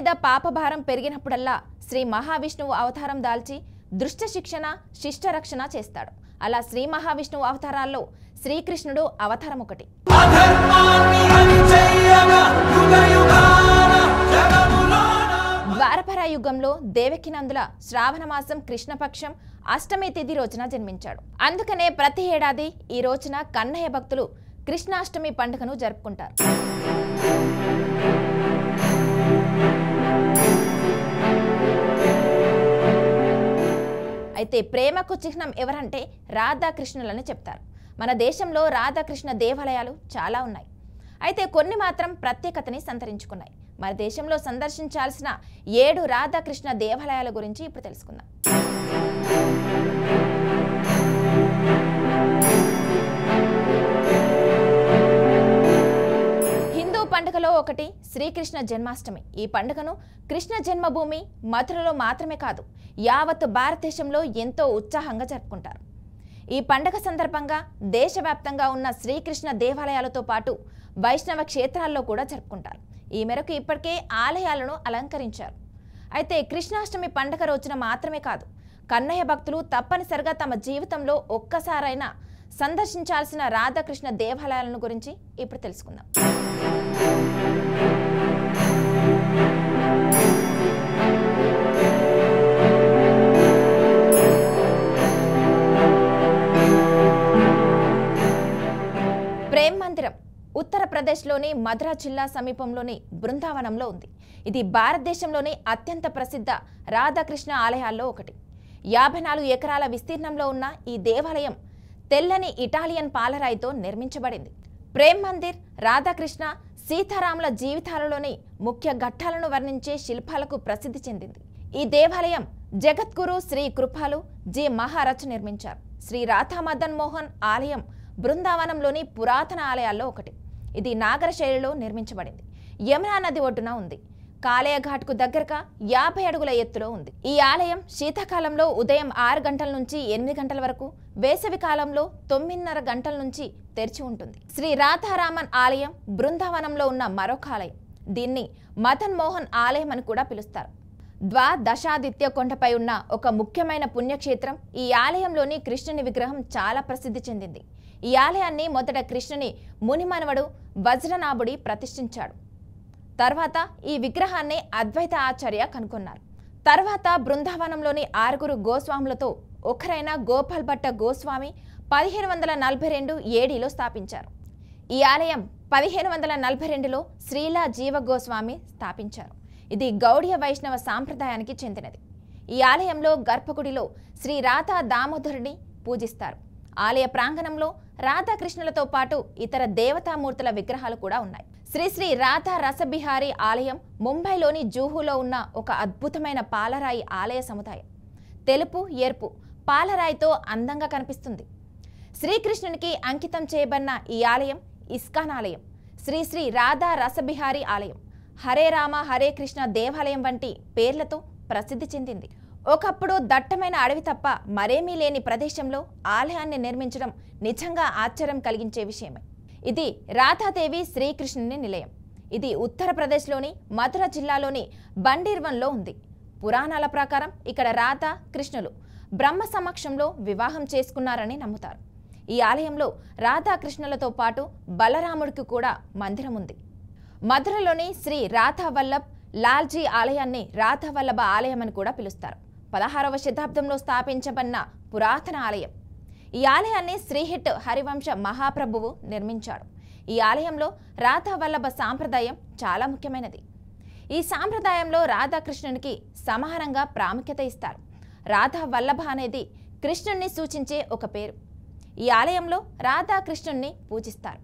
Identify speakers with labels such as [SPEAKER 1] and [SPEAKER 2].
[SPEAKER 1] మీద పాపభారం పెరిగినప్పుడల్లా శ్రీ మహావిష్ణువు అవతారం దాల్చి దుష్ట శిక్షణ శిష్ట రక్షణ చేస్తాడు. అలా శ్రీ మహావిష్ణువు అవతారాల్లో శ్రీకృష్ణుడు అవతారం ఒకటి. ద్వారపర యుగంలో దేవకినందుల శ్రావణ మాసం కృష్ణపక్షం అష్టమి తిథి రోజున జన్మించాడు. అందుకనే ప్రతి ఏడాది ఈ రోజున కన్నయ్య భక్తులు కృష్ణాష్టమి పండుగను జరుపుకుంటారు. అయితే ప్రేమకు చిహ్నం ఎవరంటే రాధాకృష్ణులని చెప్తారు. మన దేశంలో రాధాకృష్ణ దేవాలయాలు చాలా ఉన్నాయి. అయితే కొన్ని మాత్రం ప్రత్యేకతని సంతరించుకున్నాయి. మన దేశంలో సందర్శించాల్సిన 7 రాధాకృష్ణ దేవాలయాల గురించి ఇప్పుడు తెలుసుకుందాం. హిందూ పండుగలో ఒకటి శ్రీకృష్ణ జన్మాష్టమి. ఈ పండుగను కృష్ణ జన్మభూమి మథురలో మాత్రమే కాదు, యావత్ భారతదేశంలో ఎంతో ఉత్సాహంగా జరుపుకుంటారు. ఈ పండుగ సందర్భంగా దేశవ్యాప్తంగా ఉన్న శ్రీకృష్ణ దేవాలయాలతో పాటు వైష్ణవ క్షేత్రాల్లో కూడా జరుపుకుంటారు. ఈ మేరకు ఇప్పటికే ఆలయాలను అలంకరించారు. అయితే కృష్ణాష్టమి పండుగ రోజున మాత్రమే కాదు, కన్నయ్య భక్తులు తప్పనిసరిగా తమ జీవితంలో ఒక్కసారైనా సందర్శించాల్సిన రాధాకృష్ణ దేవాలయాలను గురించి ఇప్పుడు తెలుసుకుందాం. ప్రేమ్ మందిరం ఉత్తరప్రదేశ్లోని మథురా జిల్లా సమీపంలోని బృందావనంలో ఉంది. ఇది భారతదేశంలోని అత్యంత ప్రసిద్ధ రాధాకృష్ణ ఆలయాల్లో ఒకటి. 54 ఎకరాల విస్తీర్ణంలో ఉన్న ఈ దేవాలయం తెల్లని ఇటాలియన్ పాలరాయితో నిర్మించబడింది. ప్రేమ్ మందిర్ రాధాకృష్ణ సీతారాముల జీవితాలలోని ముఖ్య ఘట్టాలను వర్ణించే శిల్పాలకు ప్రసిద్ధి చెందింది. ఈ దేవాలయం జగద్గురు శ్రీ కృపాలు జి మహారాజ్ నిర్మించారు. శ్రీ రాధా మదన్ మోహన్ ఆలయం బృందావనంలోని పురాతన ఆలయాల్లో ఒకటి. ఇది నాగర శైలిలో నిర్మించబడింది. యమునా నది ఒడ్డున ఉంది. కాళయఘాట్కు దగ్గరగా 50 అడుగుల ఎత్తులో ఉంది. ఈ ఆలయం శీతాకాలంలో ఉదయం 6 గంటల నుంచి 8 గంటల వరకు, వేసవి కాలంలో 9:30 గంటల నుంచి తెరిచి ఉంటుంది. శ్రీ రాధారామన్ ఆలయం బృందావనంలో ఉన్న మరొక ఆలయం. దీన్ని మదన్ మోహన్ ఆలయం అని కూడా పిలుస్తారు. ద్వాదశాదిత్య కొండపై ఉన్న ఒక ముఖ్యమైన పుణ్యక్షేత్రం. ఈ ఆలయంలోని కృష్ణుని విగ్రహం చాలా ప్రసిద్ధి చెందింది. ఈ ఆలయాన్ని మొదట కృష్ణుని మునిమనవడు వజ్రనాభుడి ప్రతిష్ఠించాడు. తర్వాత ఈ విగ్రహాన్ని అద్వైత ఆచార్య కనుగొన్నారు. తర్వాత బృందావనంలోని 6 గోస్వాములతో ఒకరైన గోపాల్ భట్ట గోస్వామి 1542 ఏడీలో స్థాపించారు. ఈ ఆలయం 1542లో శ్రీలా జీవ గోస్వామి స్థాపించారు. ఇది గౌడీయ వైష్ణవ సాంప్రదాయానికి చెందినది. ఈ ఆలయంలో గర్భగుడిలో శ్రీ రాధా దామోదరుని పూజిస్తారు. ఆలయ ప్రాంగణంలో రాధాకృష్ణులతో పాటు ఇతర దేవతామూర్తుల విగ్రహాలు కూడా ఉన్నాయి. శ్రీ శ్రీ రాధా రసబిహారీ ఆలయం ముంబైలోని జూహులో ఉన్న ఒక అద్భుతమైన పాలరాయి ఆలయ సముదాయం. తెలుపు ఎరుపు పాలరాయితో అందంగా కనిపిస్తుంది. శ్రీకృష్ణునికి అంకితం చేయబడిన ఈ ఆలయం ఇస్కాన్ ఆలయం, శ్రీ శ్రీ రాధా రసబిహారీ ఆలయం, హరే రామ హరే కృష్ణ దేవాలయం వంటి పేర్లతో ప్రసిద్ధి చెందింది. ఒకప్పుడు దట్టమైన అడవి తప్ప మరేమీ లేని ప్రదేశంలో ఆలయాన్ని నిర్మించడం నిజంగా ఆశ్చర్యం కలిగించే విషయమే. ఇది రాధాదేవి శ్రీకృష్ణుని నిలయం. ఇది ఉత్తరప్రదేశ్లోని మథుర జిల్లాలోని బండీర్వన్లో ఉంది. పురాణాల ప్రకారం ఇక్కడ రాధా కృష్ణులు బ్రహ్మ సమక్షంలో వివాహం చేసుకున్నారని నమ్ముతారు. ఈ ఆలయంలో రాధాకృష్ణులతో పాటు బలరాముడికి కూడా మందిరం ఉంది. మథురలోని శ్రీ రాధా వల్లభ్ లాల్జీ ఆలయాన్ని రాధావల్లభ ఆలయం అని కూడా పిలుస్తారు. 16వ శతాబ్దంలో స్థాపించబడిన పురాతన ఆలయం. ఈ ఆలయాన్ని శ్రీహిట్ హరివంశ మహాప్రభువు నిర్మించాడు. ఈ ఆలయంలో రాధావల్లభ సాంప్రదాయం చాలా ముఖ్యమైనది. ఈ సాంప్రదాయంలో రాధాకృష్ణునికి సమానంగా ప్రాముఖ్యత ఇస్తారు. రాధావల్లభ అనేది కృష్ణుణ్ణి సూచించే ఒక పేరు. ఈ ఆలయంలో రాధాకృష్ణుణ్ణి పూజిస్తారు.